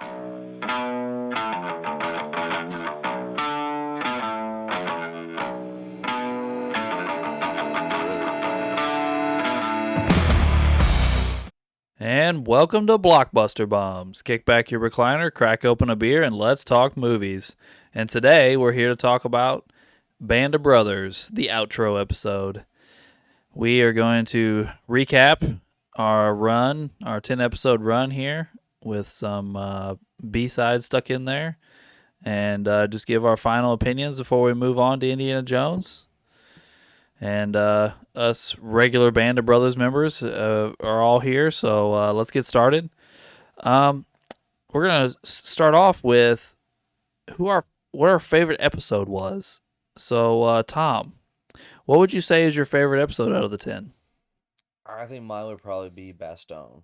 And welcome to Blockbuster Bombs. Kick back your recliner, crack open a beer, and let's talk movies. And today we're here to talk about Band of Brothers, the outro episode. We are going to recap our run, our 10 episode run here with some B-sides stuck in there, and just give our final opinions before we move on to Indiana Jones. And us regular Band of Brothers members are all here, so let's get started. We're gonna start off with what our favorite episode was. So, Tom, what would you say is your favorite episode out of the 10? I think mine would probably be Bastogne.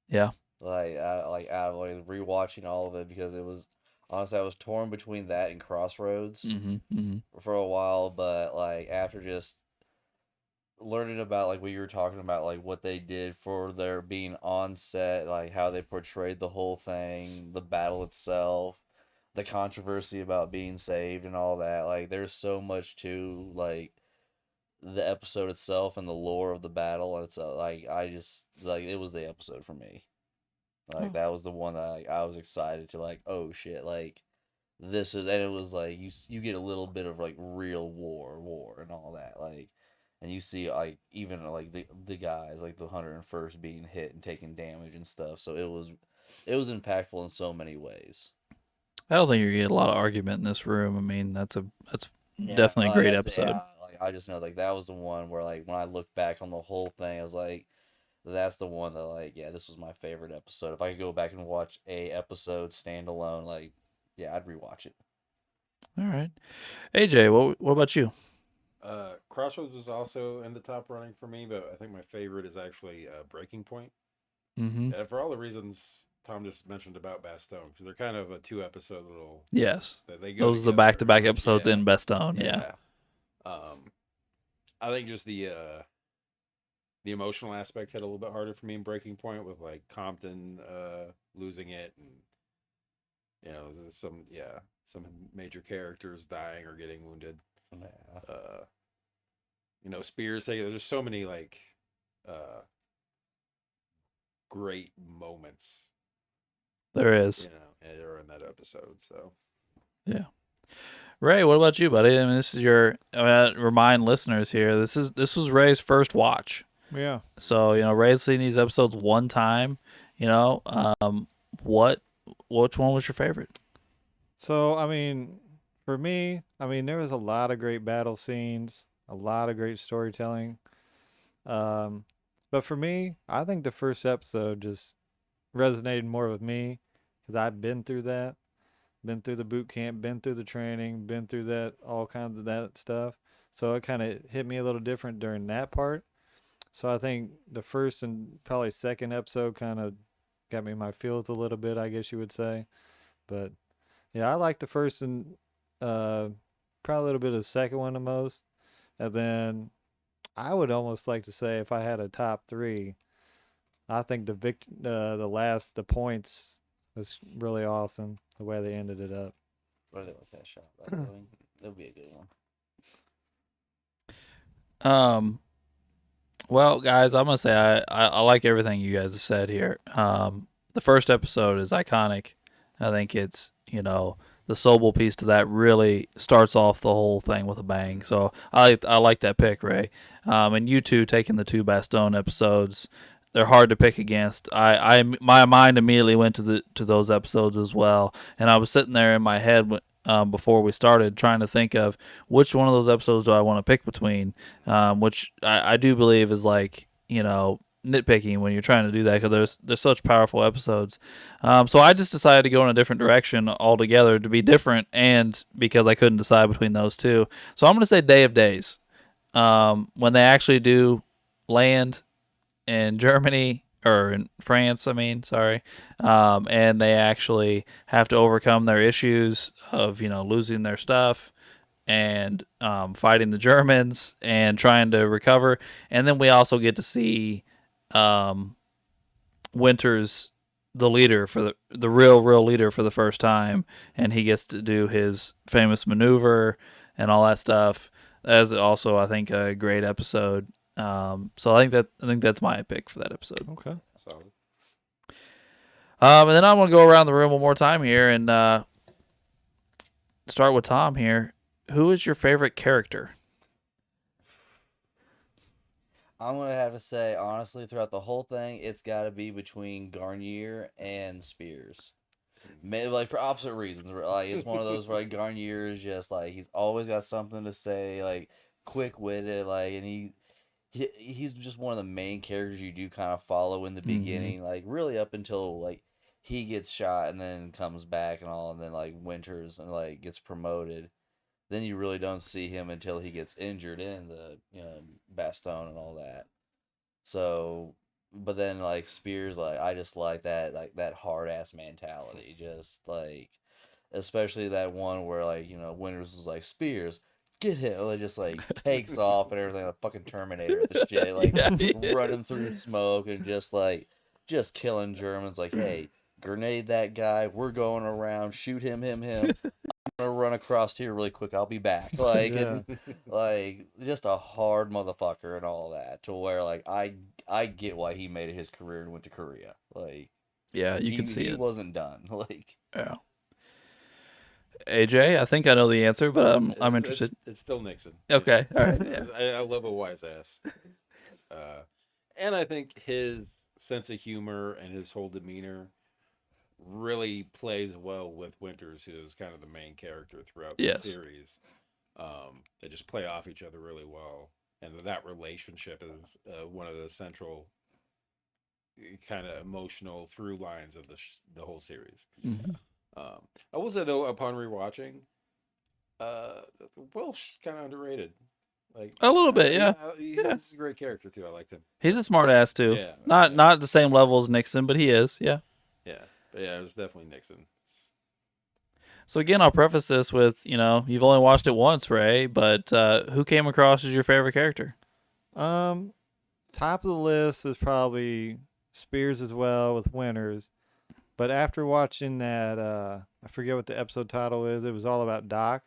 Yeah. Out of rewatching all of it because it was honestly I was torn between that and Crossroads for a while, but like after just learning about like what you were talking about, like what they did for their being on set, like how they portrayed the whole thing, the battle itself, the controversy about being saved and all that. Like there's so much to like the episode itself and the lore of the battle. And it's like I just like it was the episode for me. Like that was the one that I was excited to like. Oh shit! Like this is, and it was like you get a little bit of like real war and all that. Like, and you see like even like the guys like the 101st being hit and taking damage and stuff. So it was impactful in so many ways. I don't think you're gonna get a lot of argument in this room. I mean, that's Yeah, definitely a great episode. yeah, like I just know like that was the one where like when I look back on the whole thing, I was like, that's the one that like yeah, this was my favorite episode. If I could go back and watch a episode standalone, like yeah, I'd rewatch it. All right, AJ, what about you? Crossroads was also in the top running for me, but I think my favorite is actually Breaking Point. Mm-hmm. For all the reasons Tom just mentioned about Bastogne, because they're kind of a 2 episode little. Yes, They go those are the together back-to-back pretty much. episodes Yeah. in Bastogne. Yeah. I think just the emotional aspect hit a little bit harder for me in Breaking Point with like Compton losing it, and you know some major characters dying or getting wounded. Yeah. You know, Spears taking. There's just so many like great moments. There is. You know, and are in that episode. So yeah. Ray, what about you, buddy? I mean, this is your. Remind listeners here. This was Ray's first watch. Yeah. So Ray's seen these episodes one time. Which one was your favorite? So I mean, for me, there was a lot of great battle scenes, a lot of great storytelling. But for me, I think the first episode just resonated more with me because I've been through that, been through the boot camp, been through the training, been through that, all kinds of that stuff. So it kind of hit me a little different during that part. So I think the first and probably second episode kind of got me in my feels a little bit, I guess you would say. But yeah, I like the first and probably a little bit of the second one the most. And then I would almost like to say if I had a top three, I think the points was really awesome the way they ended it up. Really like that shot. That'll be a good one. Well, guys, I'm gonna say I like everything you guys have said here. The first episode is iconic. I think it's the Sobel piece to that really starts off the whole thing with a bang. So I like that pick, Ray. And you two taking the two Bastogne episodes, they're hard to pick against. My mind immediately went to those episodes as well, and I was sitting there in my head before we started trying to think of which one of those episodes do I want to pick between, which I do believe is like nitpicking when you're trying to do that because there's such powerful episodes. So I just decided to go in a different direction altogether to be different, and because I couldn't decide between those two. So I'm going to say Day of Days. When they actually do land in Germany or in France, and they actually have to overcome their issues of losing their stuff and fighting the Germans and trying to recover, and then we also get to see Winter's the leader for the real leader for the first time, and he gets to do his famous maneuver and all that stuff. That is also, I think, a great episode. So I think that's my pick for that episode. Okay. Solid. And then I'm gonna go around the room one more time here and start with Tom here. Who is your favorite character? I'm gonna have to say, honestly, throughout the whole thing, it's got to be between Garnier and Spears. Maybe, like, for opposite reasons. Like, it's one of those where, like, Garnier is just like, he's always got something to say, like, quick witted, like, and he's just one of the main characters you do kind of follow in the beginning, like, really up until, like, he gets shot and then comes back and all, and then, like, Winters and, like, gets promoted. Then you really don't see him until he gets injured in the Bastogne and all that. So, but then, like, Spears, like, I just like that hard ass mentality, just like, especially that one where, like, Winters was like, Spears, get him, and it just, like, takes off and everything, like fucking Terminator with the shit, like, running through smoke and just killing Germans, like, hey, grenade that guy, we're going around, shoot him. I'm gonna run across here really quick. I'll be back. Like, and, like, just a hard motherfucker and all that. To where, like, I get why he made it his career and went to Korea. Like, Yeah, you can see he it. wasn't done. Like, Yeah. AJ, I think I know the answer, but I'm interested. It's still Nixon. Okay, all right. Yeah. I love a wise ass, and I think his sense of humor and his whole demeanor really plays well with Winters, who is kind of the main character throughout the series. They just play off each other really well, and that relationship is one of the central kind of emotional through lines of the whole series. Mm-hmm. I will say though, upon rewatching, Welsh kind of underrated. Like a little bit, yeah. He's a great character too. I liked him. He's a smart ass too. Yeah, not the same level as Nixon, but he is. Yeah. Yeah, but yeah, it was definitely Nixon. So again, I'll preface this with, you've only watched it once, Ray, but who came across as your favorite character? Top of the list is probably Spears as well with Winters. But after watching that, I forget what the episode title is. It was all about Doc.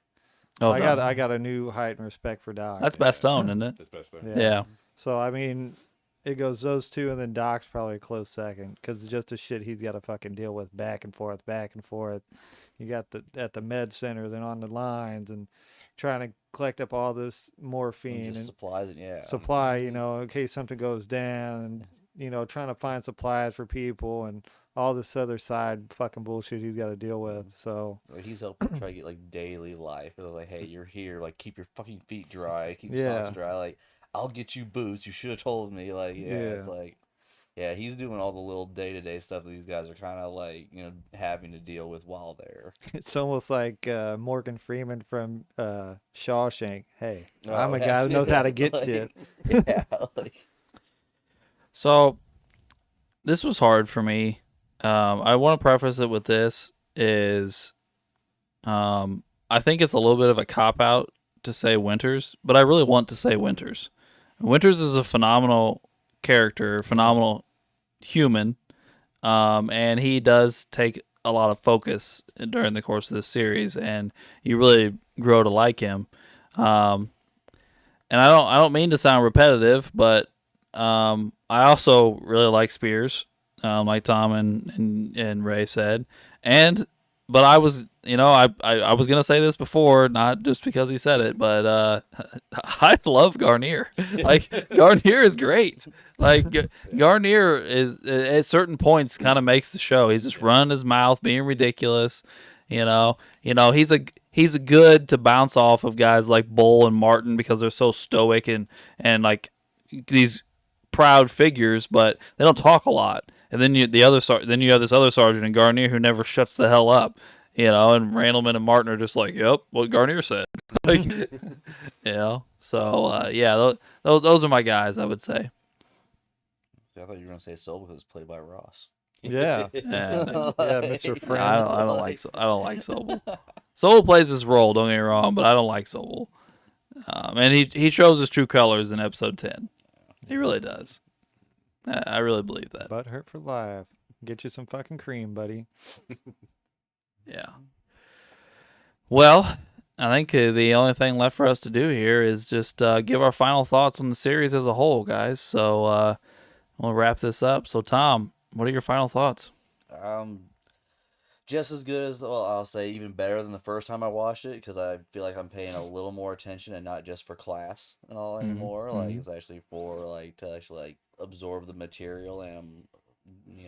Oh, I got a new height and respect for Doc. That's Bastogne, isn't it? That's Bastogne. Yeah. So I mean, it goes those two, and then Doc's probably a close second because it's just the shit he's got to fucking deal with back and forth. You got at the med center, then on the lines, and trying to collect up all this morphine and supply, in case something goes down, and trying to find supplies for people and all this other side fucking bullshit he's got to deal with. So he's helping try to get like daily life. It was like, hey, you're here, like, keep your fucking feet dry, keep your socks dry. Like, I'll get you boots. You should have told me. Like, it's like, yeah, he's doing all the little day-to-day stuff that these guys are kind of like, having to deal with while there. It's almost like Morgan Freeman from Shawshank. Hey, I'm a guy who knows how to get shit. Yeah. So, this was hard for me. I want to preface it with this is, I think it's a little bit of a cop-out to say Winters, but I really want to say Winters. Winters is a phenomenal character, phenomenal human, and he does take a lot of focus during the course of this series, and you really grow to like him. And I don't mean to sound repetitive, but I also really like Spears, like Tom and Ray said, but I was, I was gonna say this before, not just because he said it, but I love Garnier. Like, Garnier is great. Like, Garnier is at certain points kind of makes the show. He's just running his mouth, being ridiculous. He's a good to bounce off of guys like Bull and Martin because they're so stoic and like these proud figures, but they don't talk a lot. And then you have this other sergeant in Garnier who never shuts the hell up. And Randleman and Martin are just like, yep, what Garnier said. Like, so, yeah, those are my guys, I would say. I thought you were going to say Sobel because it's played by Ross. Yeah. Mr. Friend. I don't like Sobel. Sobel plays his role, don't get me wrong, but I don't like Sobel. And he shows his true colors in episode 10. He really does. I really believe that. But hurt for life. Get you some fucking cream, buddy. Yeah. Well, I think the only thing left for us to do here is just give our final thoughts on the series as a whole, guys. So we'll wrap this up. So, Tom, what are your final thoughts? Just as good as, well, I'll say even better than the first time I watched it, because I feel like I'm paying a little more attention and not just for class and all anymore. Like, it's actually for, like, to actually, like, absorb the material, and I'm,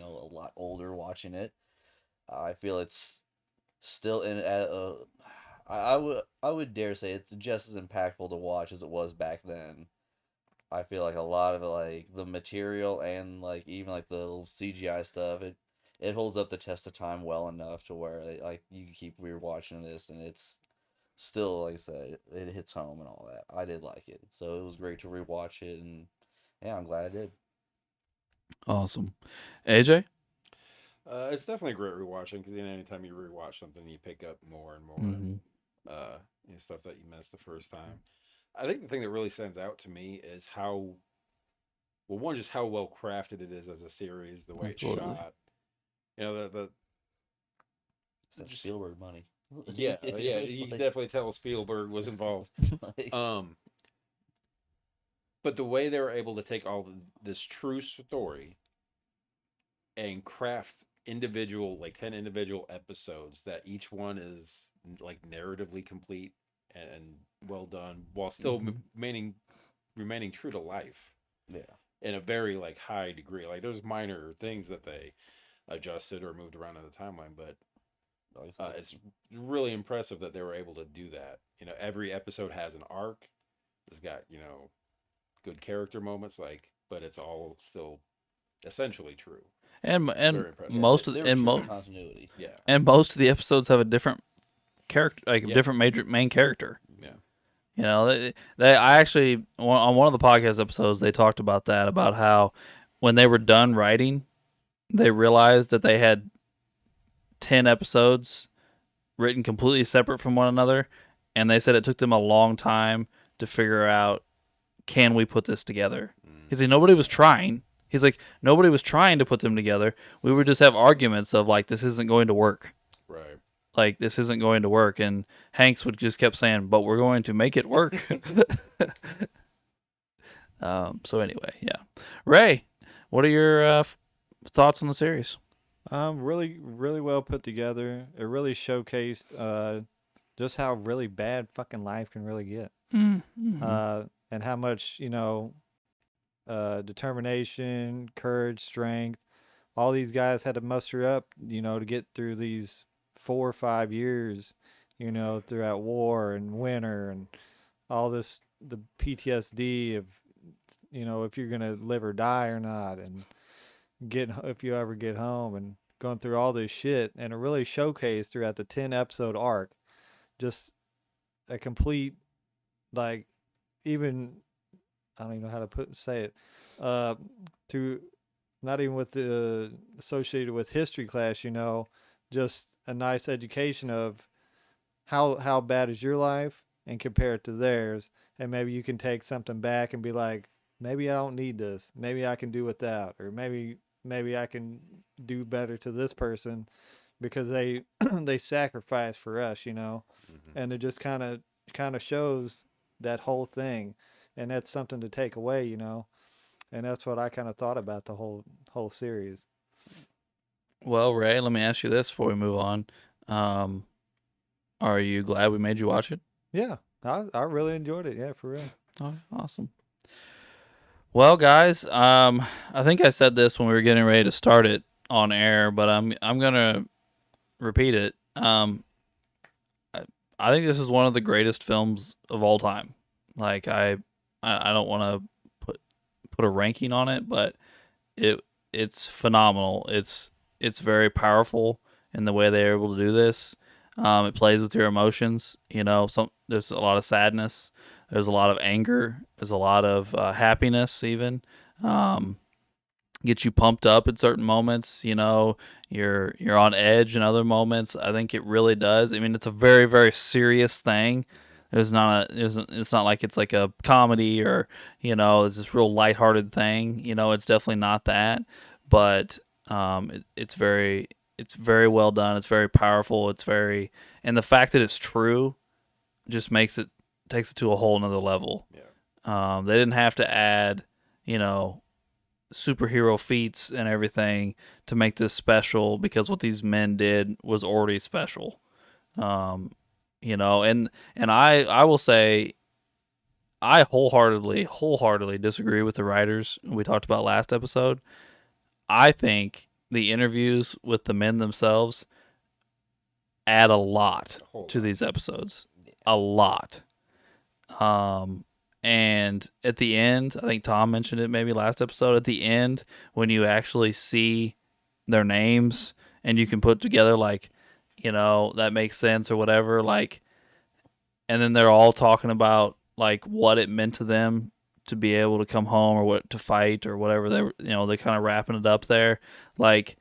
a lot older watching it. I feel it's still in I would dare say it's just as impactful to watch as it was back then. I feel like a lot of it, like the material and like even like the little CGI stuff, it holds up the test of time well enough to where like you can keep rewatching this and it's still, like I said, it hits home and all that. I did like it, so it was great to rewatch it, and yeah, I'm glad I did. Awesome. AJ? It's definitely a great rewatching because anytime you rewatch something, you pick up more and more stuff that you missed the first time. I think the thing that really stands out to me is how, well, one, just how well crafted it is as a series, the way Absolutely. it's shot. The It's that Spielberg money. yeah, you can definitely tell Spielberg was involved. But the way they were able to take this true story and craft individual, like 10 individual episodes that each one is like narratively complete and well done, while still remaining true to life. Yeah. In a very like high degree. Like there's minor things that they adjusted or moved around in the timeline, but it's really impressive that they were able to do that. Every episode has an arc. It's got, good character moments, but it's all still essentially true. And most of continuity. Yeah. And most of the episodes have a different character, like a different main character. Yeah. They I actually on one of the podcast episodes they talked about that, about how when they were done writing, they realized that they had 10 episodes written completely separate from one another, and they said it took them a long time to figure out, can we put this together? He's like, nobody was trying. He's like, nobody was trying to put them together. We would just have arguments of like, this isn't going to work. Right. Like, this isn't going to work. And Hanks would just kept saying, but we're going to make it work. So anyway, yeah. Ray, what are your thoughts on the series? Really, really well put together. It really showcased just how really bad fucking life can really get. And how much, determination, courage, strength, all these guys had to muster up, to get through these 4 or 5 years, throughout war and winter and all this, the PTSD of, if you're going to live or die or not, and if you ever get home, and going through all this shit. And it really showcased throughout the 10 episode arc, just a complete, like, even, I don't even know how to say it, to not even with the associated with history class, just a nice education of how bad is your life and compare it to theirs. And maybe you can take something back and be like, maybe I don't need this. Maybe I can do without, or maybe I can do better to this person because they they sacrifice for us, And it just kind of shows that whole thing, and that's something to take away, And that's what I kind of thought about the whole series. Well, Ray, let me ask you this before we move on. Are you glad we made you watch it? Yeah, I really enjoyed it. Yeah, for real. Oh, awesome. Well, guys, I think I said this when we were getting ready to start it on air, but I'm gonna repeat it. I think this is one of the greatest films of all time. Like I don't want to put a ranking on it, but it's phenomenal. It's very powerful in the way they're able to do this. It plays with your emotions. There's a lot of sadness. There's a lot of anger. There's a lot of happiness even. Gets you pumped up at certain moments. You're on edge in other moments. I think it really does. I mean, it's a very, very serious thing. It's not like it's like a comedy or, it's this real lighthearted thing. It's definitely not that. But It's very well done. It's very powerful. And the fact that it's true just takes it to a whole nother level. Yeah. They didn't have to add, superhero feats and everything to make this special, because what these men did was already special. And I will say, I wholeheartedly disagree with the writers we talked about last episode. I think the interviews with the men themselves add a lot to these episodes. A lot. And at the end, I think Tom mentioned it maybe last episode, at the end, when you actually see their names and you can put together, like, that makes sense or whatever, like, and then they're all talking about, like, what it meant to them to be able to come home, or what to fight, or whatever. They're kind of wrapping it up there. Like,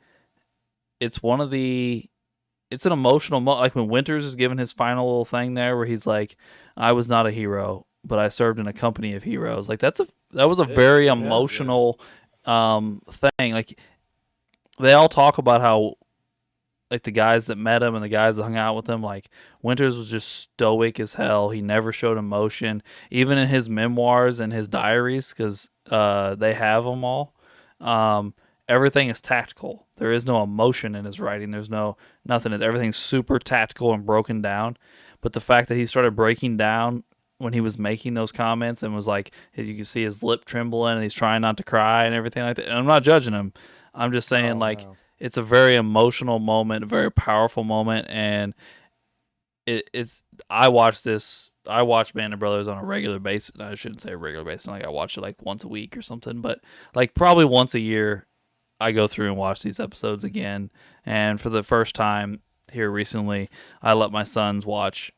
it's an emotional like when Winters is giving his final little thing there, where he's like, I was not a hero, but I served in a company of heroes. Like, that was a very emotional thing. Like, they all talk about how, like, the guys that met him and the guys that hung out with him, like, Winters was just stoic as hell. He never showed emotion, even in his memoirs and his diaries, because they have them all. Everything is tactical. There is no emotion in his writing. There's nothing. Everything's super tactical and broken down. But the fact that he started breaking down when he was making those comments, and was like, you can see his lip trembling and he's trying not to cry and everything like that. And I'm not judging him. I'm just saying, it's a very emotional moment, a very powerful moment, and I watch Band of Brothers on a regular basis. I shouldn't say a regular basis. Like, I watch it like once a week or something, but like probably once a year I go through and watch these episodes again. And for the first time here recently, I let my sons watch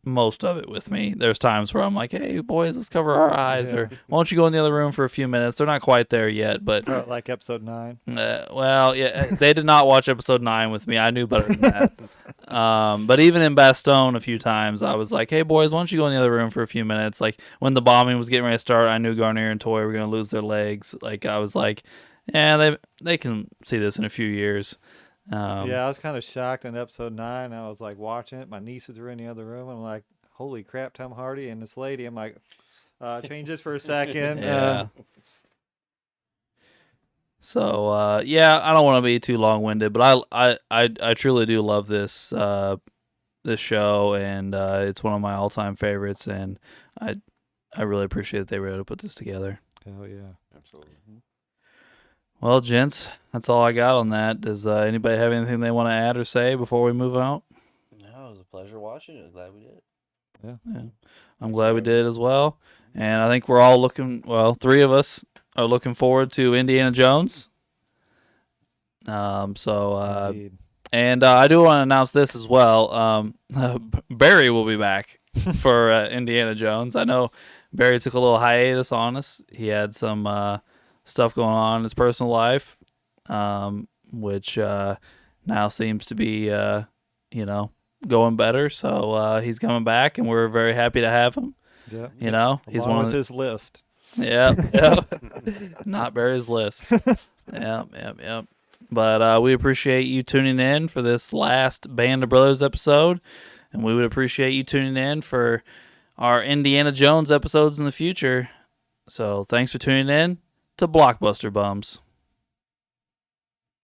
most of it with me. There's times where I'm like, hey, boys, let's cover our eyes. Or why don't you go in the other room for a few minutes? They're not quite there yet, but... like episode 9? Well, yeah, they did not watch episode 9 with me. I knew better than that. But even in Bastogne a few times, I was like, hey, boys, why don't you go in the other room for a few minutes? Like, when the bombing was getting ready to start, I knew Garnier and Toy were going to lose their legs. Like, I was like, yeah, they can see this in a few years. I was kind of shocked in episode 9. I was like watching it. My nieces were in the other room. I'm like, holy crap, Tom Hardy and this lady. I'm like, change this for a second. Yeah. So I don't want to be too long-winded, but I truly do love this show, and it's one of my all-time favorites, and I really appreciate that they were able to put this together. Hell yeah, absolutely. Well, gents, that's all I got on that. Does anybody have anything they want to add or say before we move out? No, it was a pleasure watching it. Glad we did it. Yeah. I'm glad we did as well. And I think we're all 3 of us are looking forward to Indiana Jones. And I do want to announce this as well. Barry will be back for Indiana Jones. I know Barry took a little hiatus on us. He had some stuff going on in his personal life, which now seems to be, going better. So he's coming back, and we're very happy to have him. Yeah, he's one of his list. Yeah, not Barry's list. Yeah. But we appreciate you tuning in for this last Band of Brothers episode, and we would appreciate you tuning in for our Indiana Jones episodes in the future. So thanks for tuning in to Blockbuster Bums.